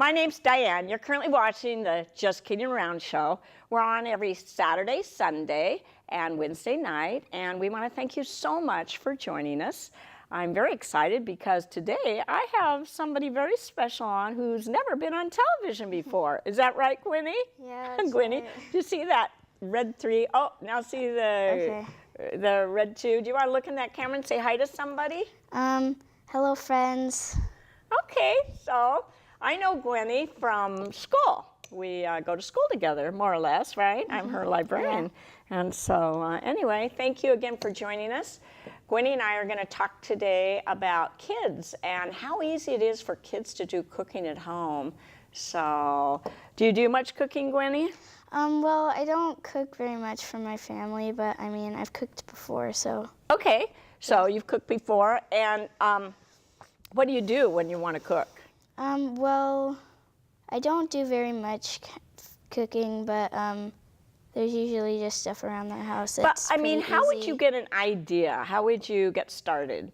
My name's Diane. You're currently watching the Just Kidding Around show. We're on every Saturday, Sunday, and Wednesday night, and we want to thank you so much for joining us. I'm very excited because today I have somebody very special on who's never been on television before. Is that right, Gwynnie? Yeah, Gwynnie, right. do you see that red 3? Oh, now see the red 2. Do you want to look in that camera and say hi to somebody? Hello, friends. Okay, so I know Gwynnie from school. We go to school together, more or less, right? I'm her librarian. Yeah. And so anyway, thank you again for joining us. Gwynnie and I are going to talk today about kids and how easy it is for kids to do cooking at home. So, do you do much cooking, Gwynnie? Well, I don't cook very much for my family, but I mean, I've cooked before, so. Okay, so you've cooked before, and what do you do when you want to cook? Well, I don't do very much cooking, but there's usually just stuff around the house. But I mean, how would you get an idea? How would you get started?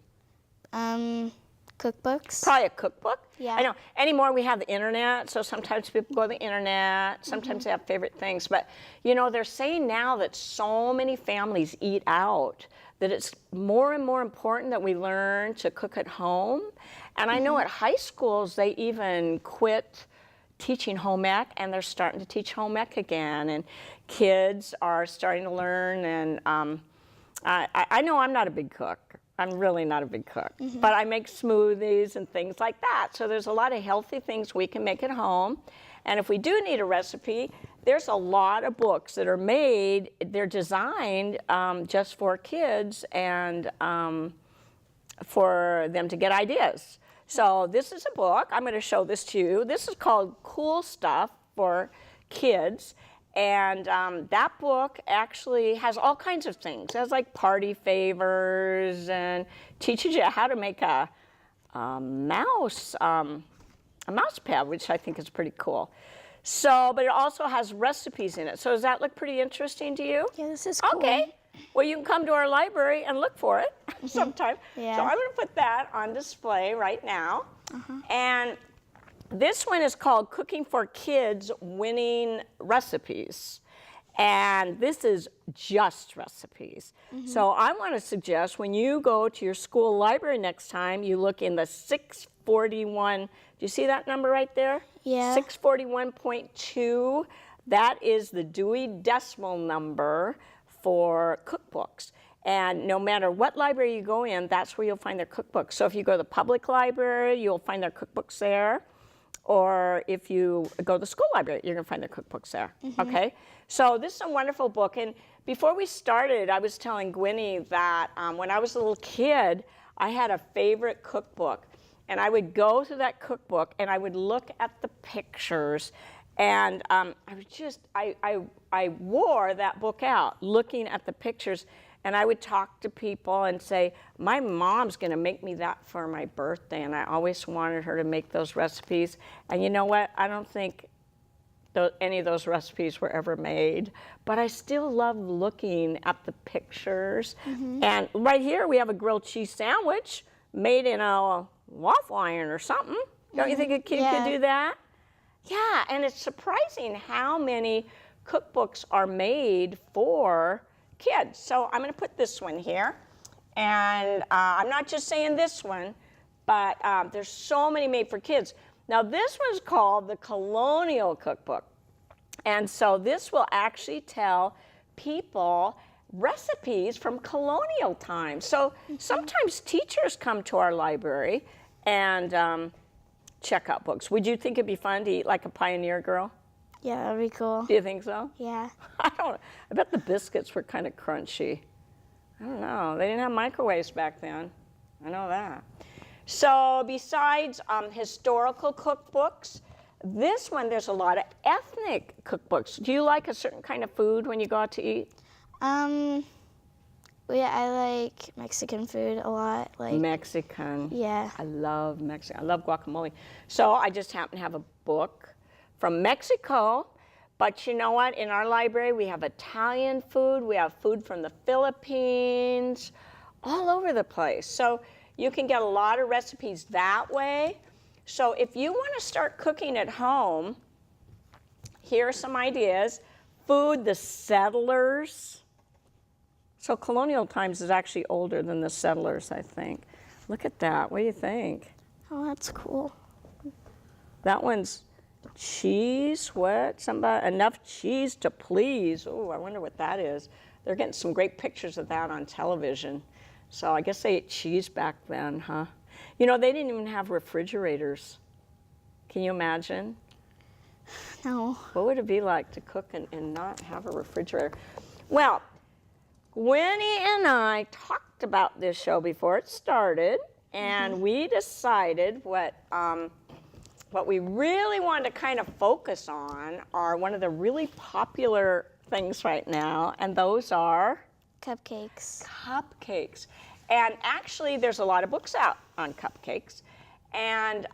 Cookbooks. Probably a cookbook. Yeah. I know. Anymore, we have the internet, so sometimes people go to the internet. Sometimes they have favorite things. But, you know, they're saying now that so many families eat out that it's more and more important that we learn to cook at home. And I know at high schools, they even quit teaching home ec, and they're starting to teach home ec again. And kids are starting to learn. And I know I'm not a big cook. I'm really not a big cook, but I make smoothies and things like that. So there's a lot of healthy things we can make at home. And if we do need a recipe, there's a lot of books that are made, they're designed just for kids and for them to get ideas. So this is a book. I'm going to show this to you. This is called Cool Stuff for Kids. And that book actually has all kinds of things. It has like party favors and teaches you how to make a mouse pad, which I think is pretty cool. So, but it also has recipes in it. So does that look pretty interesting to you? Yeah, this is cool. Okay. Well, you can come to our library and look for it sometime. Yeah. So I'm going to put that on display right now. And this one is called Cooking for Kids Winning Recipes. And this is just recipes. So I want to suggest when you go to your school library next time, you look in the 641. Do you see that number right there? Yeah. 641.2. That is the Dewey Decimal number for cookbooks. And no matter what library you go in, that's where you'll find their cookbooks. So if you go to the public library, you'll find their cookbooks there. Or if you go to the school library, you're going to find their cookbooks there, okay? So this is a wonderful book. And before we started, I was telling Gwynnie that when I was a little kid, I had a favorite cookbook. And I would go through that cookbook, and I would look at the pictures. And I wore that book out, looking at the pictures. And I would talk to people and say, my mom's going to make me that for my birthday. And I always wanted her to make those recipes. And you know what? I don't think any of those recipes were ever made. But I still love looking at the pictures. And right here, we have a grilled cheese sandwich made in a waffle iron or something. Don't you think a kid could do that? Yeah, and it's surprising how many cookbooks are made for kids. So I'm going to put this one here, and I'm not just saying this one, but there's so many made for kids. Now this one's called the Colonial Cookbook, and so this will actually tell people recipes from colonial times. So sometimes teachers come to our library and check out books. Would you think it'd be fun to eat like a pioneer girl? Yeah, that'd be cool. Do you think so? Yeah. I bet the biscuits were kind of crunchy. I don't know. They didn't have microwaves back then. I know that. So besides historical cookbooks, this one, there's a lot of ethnic cookbooks. Do you like a certain kind of food when you go out to eat? Yeah, I like Mexican food a lot. Like Mexican. Yeah. I love Mexican. I love guacamole. So I just happen to have a book from Mexico, but you know what? In our library, we have Italian food, we have food from the Philippines, all over the place. So you can get a lot of recipes that way. So if you want to start cooking at home, here are some ideas. Food, the settlers. So colonial times is actually older than the settlers, I think. Look at that. What do you think? Oh, that's cool. That one's cheese. What? Somebody, enough cheese to please. Oh, I wonder what that is. They're getting some great pictures of that on television. So I guess they ate cheese back then, huh? You know, they didn't even have refrigerators. Can you imagine? No. What would it be like to cook and not have a refrigerator? Well, Gwynnie and I talked about this show before it started, and we decided what we really wanted to kind of focus on are one of the really popular things right now, and those are Cupcakes. cupcakes. And actually, there's a lot of books out on cupcakes, and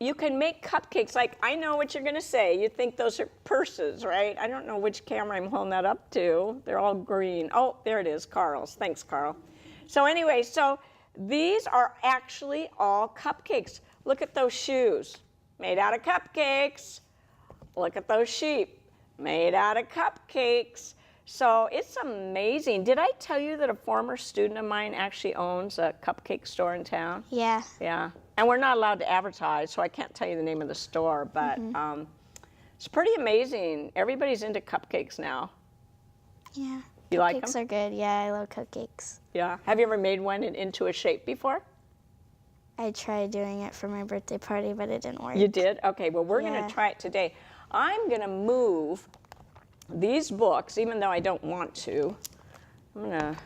you can make cupcakes. Like, I know what you're gonna say. You think those are purses, right? I don't know which camera I'm holding that up to. They're all green. Oh, there it is, Carl's. Thanks, Carl. So anyway, so these are actually all cupcakes. Look at those shoes, made out of cupcakes. Look at those sheep, made out of cupcakes. So it's amazing. Did I tell you that a former student of mine actually owns a cupcake store in town? Yeah. Yeah. And we're not allowed to advertise, so I can't tell you the name of the store, but it's pretty amazing. Everybody's into cupcakes now. Yeah. You like Cupcakes them? are good. Yeah, I love cupcakes. Yeah. Have you ever made one into a shape before? I tried doing it for my birthday party, but it didn't work. You did? Okay, well, we're going Yeah. to try it today. I'm going to move these books, even though I don't want to. I'm going to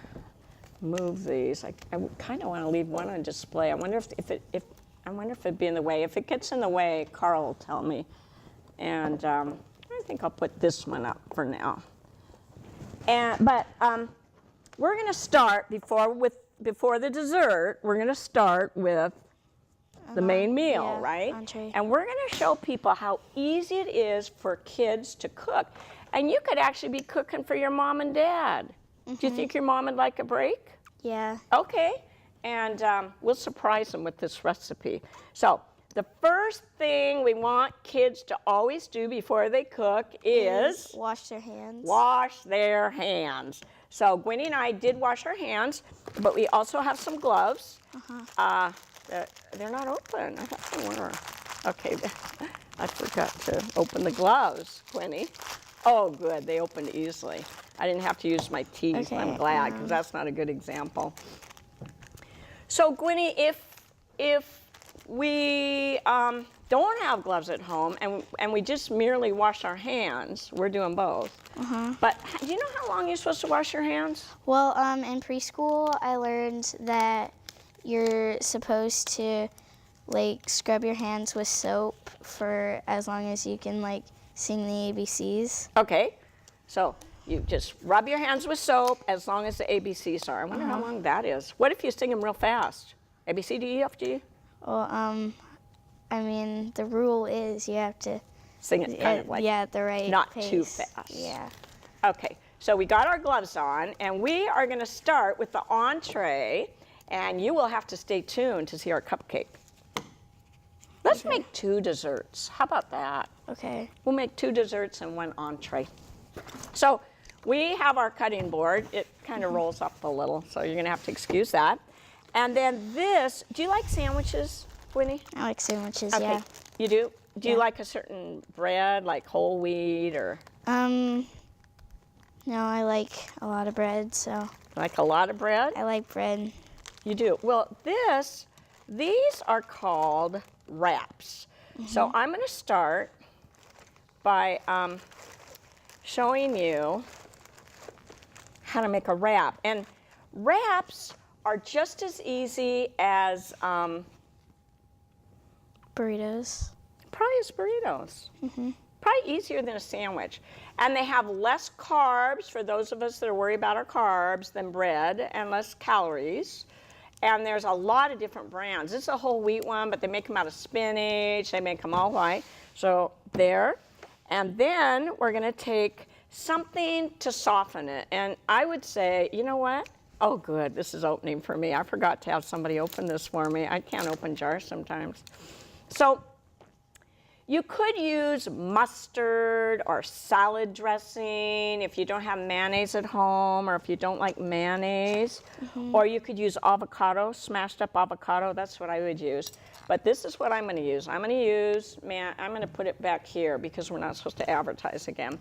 move these. I kind of want to leave one on display. I wonder if it'd be in the way. If it gets in the way, Carl will tell me. And I think I'll put this one up for now. But we're going to start before the dessert. We're going to start with the main meal, yeah, right? entree. And we're going to show people how easy it is for kids to cook. And you could actually be cooking for your mom and dad. Do you think your mom would like a break? Yeah. Okay. And we'll surprise them with this recipe. So the first thing we want kids to always do before they cook is wash their hands. wash their hands. So Gwynnie and I did wash our hands, but we also have some gloves. They're not open. I thought they were. Okay, I forgot to open the gloves, Gwynnie. Oh, good. They opened easily. I didn't have to use my teeth. Okay, I'm glad, because that's not a good example. So Gwynnie, if we don't have gloves at home and we just merely wash our hands, we're doing both. But do you know how long you're supposed to wash your hands? Well, in preschool, I learned that you're supposed to like scrub your hands with soap for as long as you can like sing the ABCs. Okay, so you just rub your hands with soap as long as the ABCs are. I wonder how long that is. What if you sing them real fast? A, B, C, D, E, F, G? Well, I mean, the rule is you have to Sing it kind of like at the right not pace. too fast. Yeah. Okay, so we got our gloves on, and we are going to start with the entree, and you will have to stay tuned to see our cupcake. Let's make 2 desserts. How about that? Okay. We'll make 2 desserts and 1 entree. So we have our cutting board. It kind of rolls up a little, so you're going to have to excuse that. And then this, do you like sandwiches, Gwynnie? I like sandwiches. Okay, Yeah. you do? Do you Yeah. like a certain bread, like whole wheat, or No, I like a lot of bread, so like a lot of bread? I like bread. You do. Well, these are called wraps. So I'm going to start by showing you how to make a wrap. And wraps are just as easy as Burritos. probably as burritos. Probably easier than a sandwich. And they have less carbs for those of us that are worried about our carbs than bread, and less calories. And there's a lot of different brands. This is a whole wheat one, but they make them out of spinach. They make them all white. So there. And then we're going to take something to soften it. And I would say, you know what? Oh, good. This is opening for me. I forgot to have somebody open this for me. I can't open jars sometimes. So you could use mustard or salad dressing if you don't have mayonnaise at home or if you don't like mayonnaise. Or you could use avocado, smashed up avocado. That's what I would use. But this is what I'm going to use. I'm going to put it back here because we're not supposed to advertise again.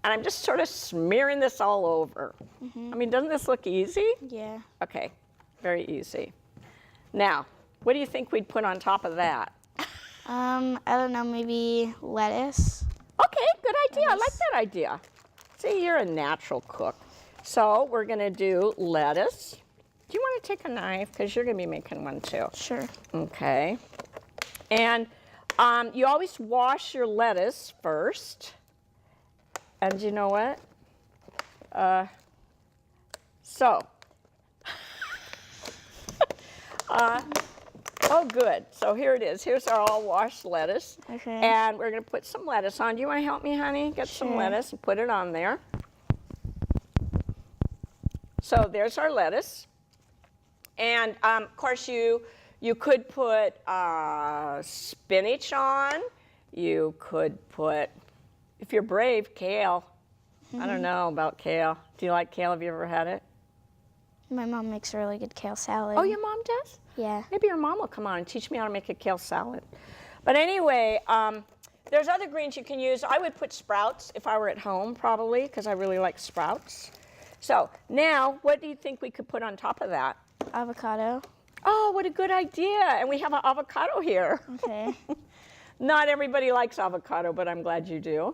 And I'm just sort of smearing this all over. I mean, doesn't this look easy? Yeah. Okay, very easy. Now, what do you think we'd put on top of that? I don't know, maybe lettuce. Okay, good idea. I like that idea. See, you're a natural cook. So we're going to do lettuce. Do you want to take a knife? Because you're going to be making one too. Sure. Okay. And you always wash your lettuce first. And you know what? Oh, good. So here it is. Here's our all washed lettuce. Okay. And we're going to put some lettuce on. Do you want to help me, honey? Get some lettuce and put it on there. So there's our lettuce. And of course, you could put spinach on. You could put, if you're brave, kale. I don't know about kale. Do you like kale? Have you ever had it? My mom makes a really good kale salad. Oh, your mom does? Yeah. Maybe your mom will come on and teach me how to make a kale salad. But anyway, there's other greens you can use. I would put sprouts if I were at home, probably, because I really like sprouts. So now, what do you think we could put on top of that? Avocado. Oh, what a good idea. And we have an avocado here. Okay. Not everybody likes avocado, but I'm glad you do.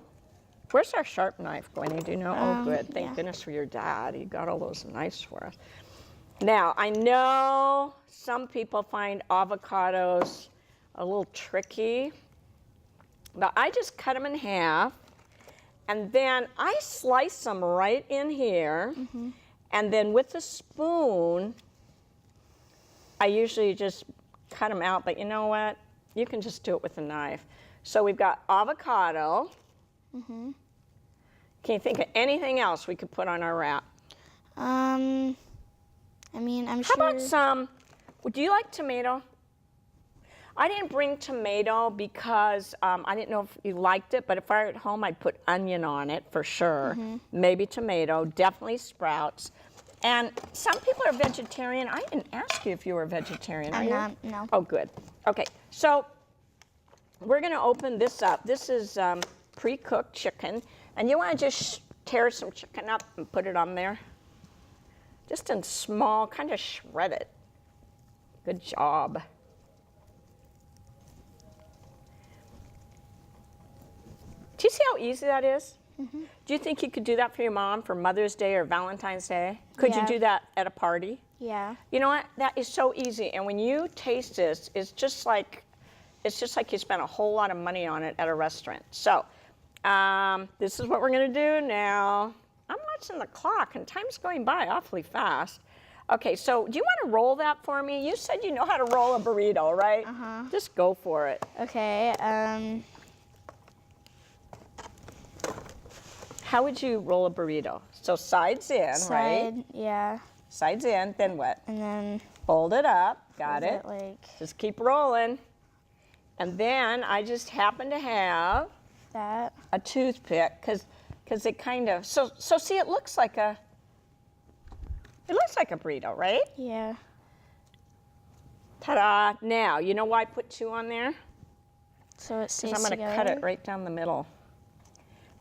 Where's our sharp knife, Gwynnie? Do you know? Oh, good. Thank goodness for your dad. He got all those knives for us. Now, I know some people find avocados a little tricky, but I just cut them in half, and then I slice them right in here, and then with a spoon, I usually just cut them out, but you know what? You can just do it with a knife. So we've got avocado. Can you think of anything else we could put on our wrap? I mean, I'm How sure. about some, do you like tomato? I didn't bring tomato because I didn't know if you liked it, but if I were at home, I'd put onion on it for sure. Maybe tomato, definitely sprouts. And some people are vegetarian. I didn't ask you if you were vegetarian. Are I'm you? not, no. Oh, good. Okay, so we're going to open this up. This is pre-cooked chicken. And you want to just tear some chicken up and put it on there? Just in small, kind of shred it. Good job. Do you see how easy that is? Do you think you could do that for your mom for Mother's Day or Valentine's Day? Could you Yeah. do that at a party? Yeah. You know what? That is so easy. And when you taste this, it's just like you spent a whole lot of money on it at a restaurant. So this is what we're going to do now. I'm watching the clock, and time's going by awfully fast. Okay, so do you want to roll that for me? You said you know how to roll a burrito, right? Just go for it. Okay. How would you roll a burrito? So sides in, right? Side, yeah. Sides in, then what? And then Fold it up. Got fold it. like Just keep rolling. And then I just happen to have that. a toothpick because it kind of, so see, it looks like a burrito, right? Yeah. Ta-da. Now, you know why I put two on there? So it stays I'm going to together. cut it right down the middle.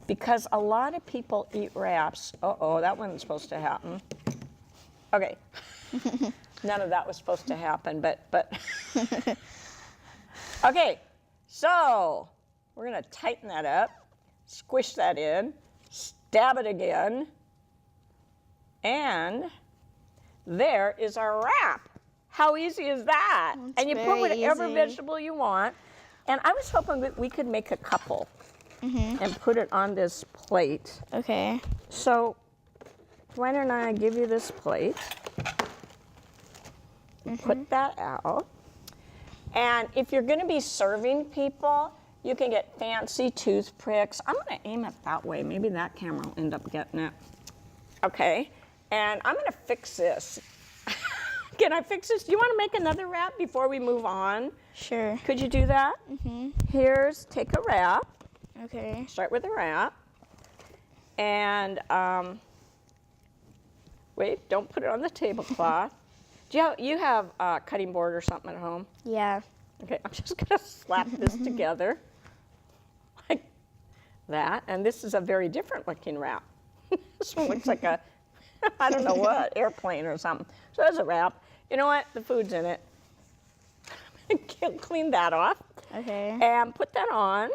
Because a lot of people eat wraps. Uh-oh, that wasn't supposed to happen. Okay. None of that was supposed to happen, but. Okay, so we're going to tighten that up, squish that in, stab it again, and there is our wrap. How easy is that? That's and you put very whatever easy. vegetable you want. And I was hoping that we could make a couple and put it on this plate. Okay. So why don't I give you this plate? Put that out. And if you're going to be serving people, you can get fancy toothpicks. I'm going to aim it that way. Maybe that camera will end up getting it. Okay. And I'm gonna fix this. Can I fix this? Do you wanna make another wrap before we move on? Sure. Could you do that? Take a wrap. Okay. Start with a wrap. And wait, don't put it on the tablecloth. Do you have a cutting board or something at home? Yeah. Okay, I'm just gonna slap this together like that. And this is a very different looking wrap. This one looks like a, I don't know what, airplane or something. So there's a wrap. You know what? The food's in it. Clean that off. Okay. And put that on.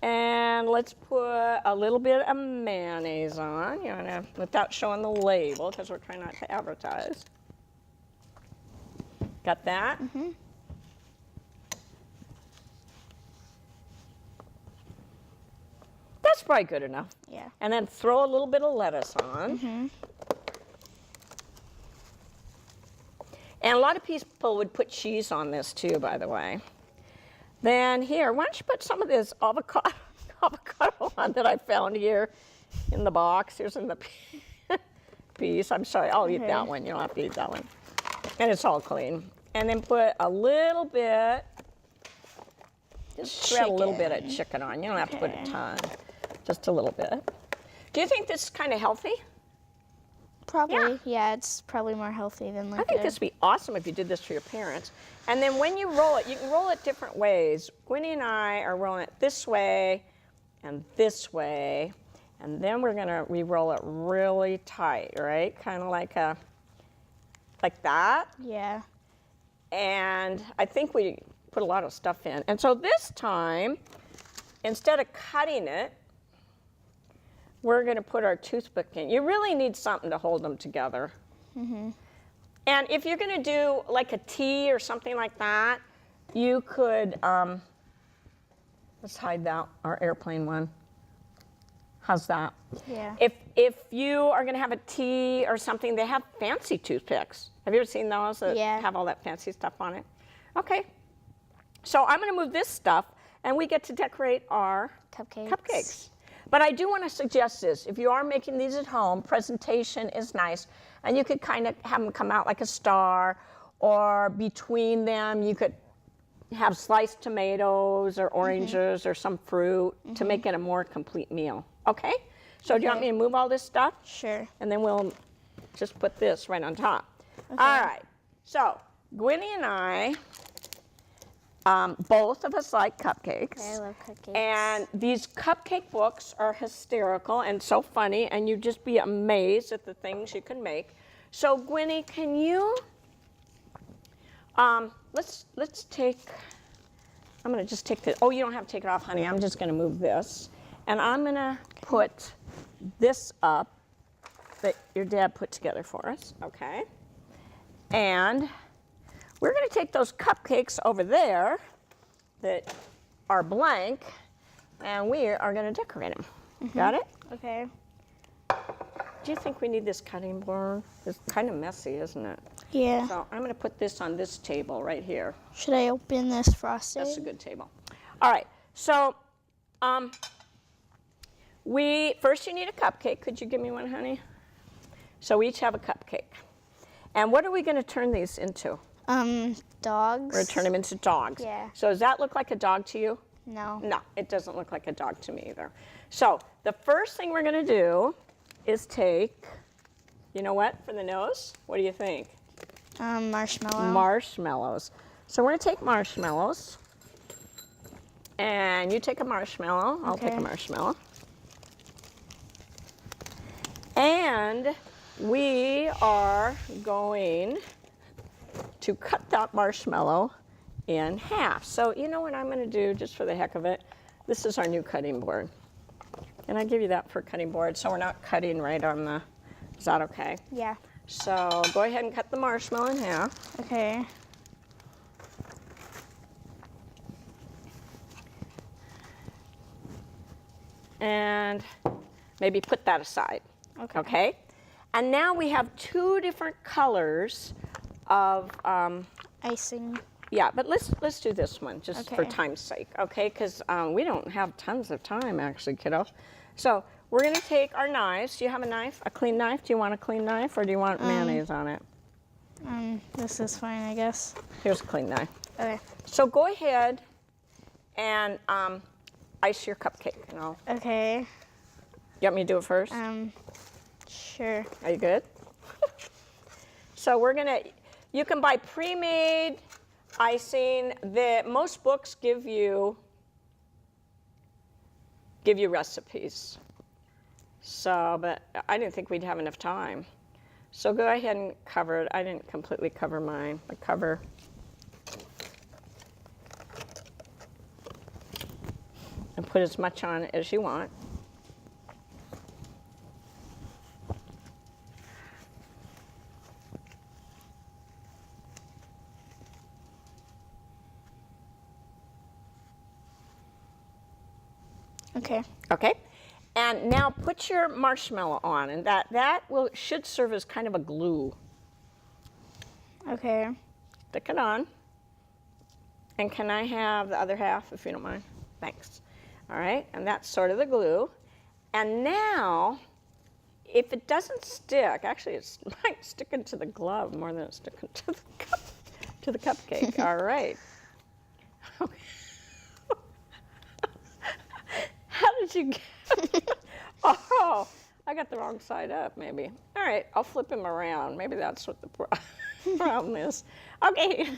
And let's put a little bit of mayonnaise on, you know, without showing the label, because we're trying not to advertise. Got that? That's probably good enough. Yeah. And then throw a little bit of lettuce on. And a lot of people would put cheese on this too, by the way. Then here, why don't you put some of this avocado on that I found here in the box. Here's in the piece. I'm sorry, I'll eat that one. You don't have to eat that one. And it's all clean. And then put a little bit, just shred a little bit of chicken on. You don't have to put a ton, just a little bit. Do you think this is kind of healthy? Probably. Yeah, it's probably more healthy than like I think this would be awesome if you did this for your parents. And then when you roll it, you can roll it different ways. Gwynnie and I are rolling it this way and this way. And then we're gonna re-roll it really tight, right? Kind of like that. Yeah. And I think we put a lot of stuff in. And so this time, instead of cutting it, we're gonna put our toothpick in. You really need something to hold them together. And if you're gonna do like a tea or something like that, you could, let's hide that, our airplane one. How's that? Yeah. If you are gonna have a tea or something, they have fancy toothpicks. Have you ever seen those that have all that fancy stuff on it? Okay. So I'm gonna move this stuff and we get to decorate our cupcakes. But I do want to suggest this. If you are making these at home, presentation is nice. And you could kind of have them come out like a star, or between them you could have sliced tomatoes or oranges or some fruit to make it a more complete meal. Okay? So do you want me to move all this stuff? Sure. And then we'll just put this right on top. All right. So Gwynnie and I, both of us like cupcakes. I love cupcakes. And these cupcake books are hysterical and so funny, and you'd just be amazed at the things you can make. So Gwynnie, can you, let's take, I'm gonna just take the, oh, you don't have to take it off, honey. I'm just gonna move this. And I'm gonna put this up that your dad put together for us, okay? And we're gonna take those cupcakes over there that are blank, and we are gonna decorate them. Got it? Okay. Do you think we need this cutting board? It's kind of messy, isn't it? Yeah. So I'm gonna put this on this table right here. Should I open this frosting? That's a good table. All right, so first you need a cupcake. Could you give me one, honey? So we each have a cupcake. And what are we gonna turn these into? Dogs. We're gonna turn them into dogs. Yeah. So does that look like a dog to you? No. No, it doesn't look like a dog to me either. So the first thing we're gonna do is take, you know what, for the nose? What do you think? Marshmallow. Marshmallows. So we're gonna take marshmallows. And you take a marshmallow, I'll take a marshmallow. And we are going to cut that marshmallow in half. So you know what I'm gonna do, just for the heck of it? This is our new cutting board. And I give you that for cutting board, so we're not cutting right on the, is that okay? Yeah. So go ahead and cut the marshmallow in half. Okay. And maybe put that aside. Okay. And now we have two different colors of Icing. yeah, but let's do this one just for Okay. time's sake, okay? Because we don't have tons of time actually, kiddo. So we're gonna take our knives. Do you have a knife, a clean knife? Do you want a clean knife or do you want mayonnaise on it? This is fine, I guess. Here's a clean knife. Okay. So go ahead and ice your cupcake. And I'll, Okay. you want me to do it first? Sure. Are you good? So we're gonna, you can buy pre-made icing. Most books give you recipes. So, but I didn't think we'd have enough time. So go ahead and cover it. I didn't completely cover mine. I cover. And put as much on it as you want. Okay. Okay. And now put your marshmallow on, and that should serve as kind of a glue. Okay. Stick it on. And can I have the other half, if you don't mind? Thanks. All right, and that's sort of the glue. And now, if it doesn't stick, actually it's like sticking to the glove more than it's sticking to the cupcake. All right. Okay. How did you get? Oh, I got the wrong side up, maybe. All right, I'll flip him around. Maybe that's what the problem is. Okay.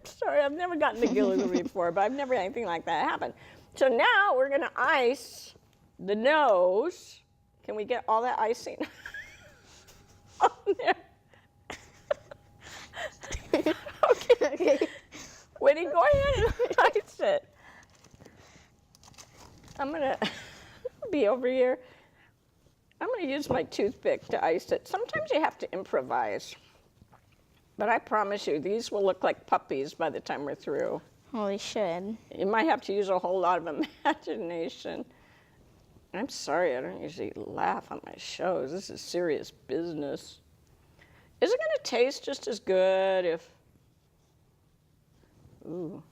Sorry, I've never gotten the glue before, but I've never had anything like that happen. So now we're gonna ice the nose. Can we get all that icing on there? Okay. Winnie, go ahead and ice it. I'm gonna be over here. I'm gonna use my toothpick to ice it. Sometimes you have to improvise. But I promise you, these will look like puppies by the time we're through. Well, we should. You might have to use a whole lot of imagination. I'm sorry, I don't usually laugh on my shows. This is serious business. Is it gonna taste just as good if, ooh.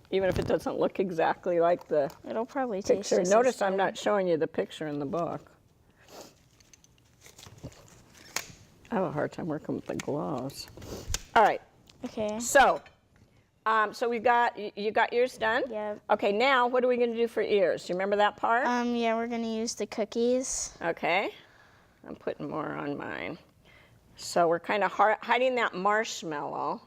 Even if it doesn't look exactly like the It'll probably taste picture. just Notice as I'm good. not showing you the picture in the book. I have a hard time working with the gloves. All right, Okay. so you got yours done? Yeah. Okay, now what are we gonna do for ears? You remember that part? Yeah, we're gonna use the cookies. Okay, I'm putting more on mine. So we're kind of hiding that marshmallow.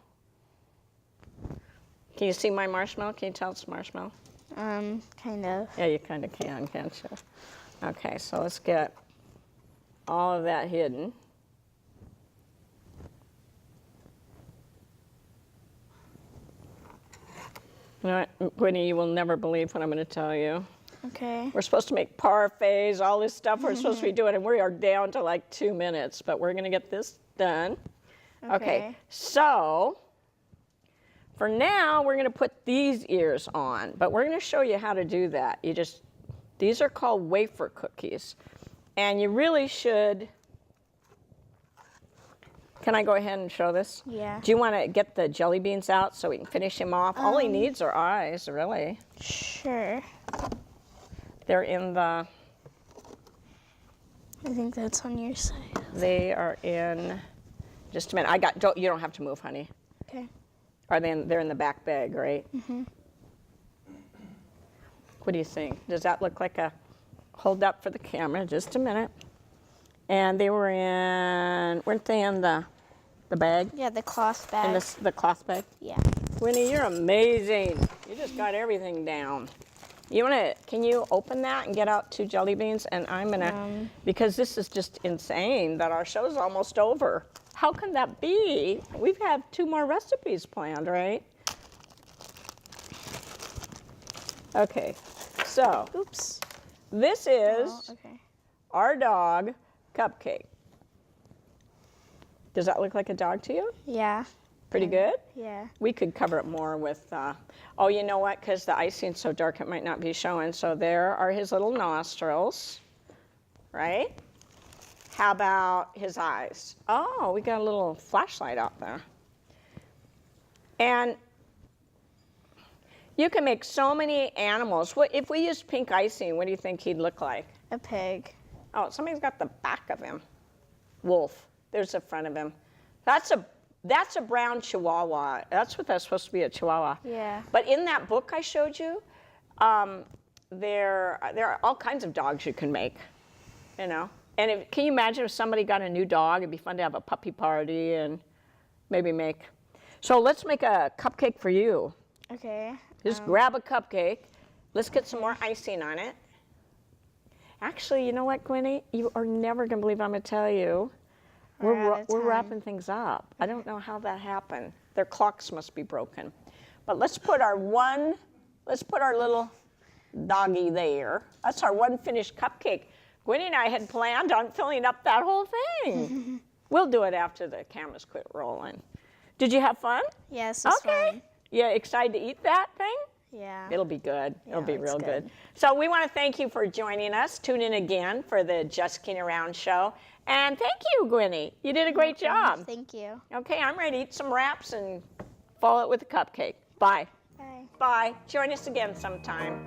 Can you see my marshmallow? Can you tell it's marshmallow? Kind of. Yeah, you kind of can, can't you? Okay, so let's get all of that hidden. You know what, Gwynnie, you will never believe what I'm going to tell you. Okay. We're supposed to make parfaits, all this stuff we're supposed to be doing, and we are down to like 2 minutes, but we're going to get this done. Okay, so for now, we're going to put these ears on, but we're going to show you how to do that. These are called wafer cookies, and you really should. Can I go ahead and show this? Yeah. Do you want to get the jelly beans out so we can finish him off? All he needs are eyes, really. Sure. They're in the. I think that's on your side. They are in. Just a minute. You don't have to move, honey. Okay. They're in the back bag, right? Mm-hmm. What do you think? Does that look like a hold up for the camera? Just a minute. And they were weren't they in the bag? Yeah, the cloth bag. In the cloth bag? Yeah. Winnie, you're amazing. You just got everything down. Can you open that and get out 2 jelly beans? And I'm gonna, because this is just insane that our show's almost over. How can that be? We've had 2 more recipes planned, right? Okay, so. Oops. This is Okay. our dog, Cupcake. Does that look like a dog to you? Yeah. Pretty good? Yeah. We could cover it more with, oh, you know what? Because the icing's so dark, it might not be showing. So there are his little nostrils, right? How about his eyes? Oh, we got a little flashlight out there. And You can make so many animals. What if we used pink icing? What do you think he'd look like? A pig. Oh, somebody's got the back of him. Wolf. There's the front of him. That's a brown Chihuahua. That's what that's supposed to be, a Chihuahua. Yeah. But in that book I showed you, there are all kinds of dogs you can make, you know. And can you imagine if somebody got a new dog? It'd be fun to have a puppy party and maybe make. So let's make a cupcake for you. Okay. Just grab a cupcake. Let's get some more icing on it. Actually, you know what, Gwynnie? You are never going to believe I'm going to tell you. We're wrapping things up. I don't know how that happened. Their clocks must be broken. But let's put our little doggy there. That's our one finished cupcake. Gwynnie and I had planned on filling up that whole thing. We'll do it after the cameras quit rolling. Did you have fun? Yes, it's fun. Yeah, excited to eat that thing? Yeah. It'll be good. It'll be real good. good. So we want to thank you for joining us. Tune in again for the Just Kidding Around show. And thank you, Gwynnie. You did a great job. Thank you. Okay, I'm ready to eat some wraps and follow it with a cupcake. Bye. Bye. Bye. Join us again sometime.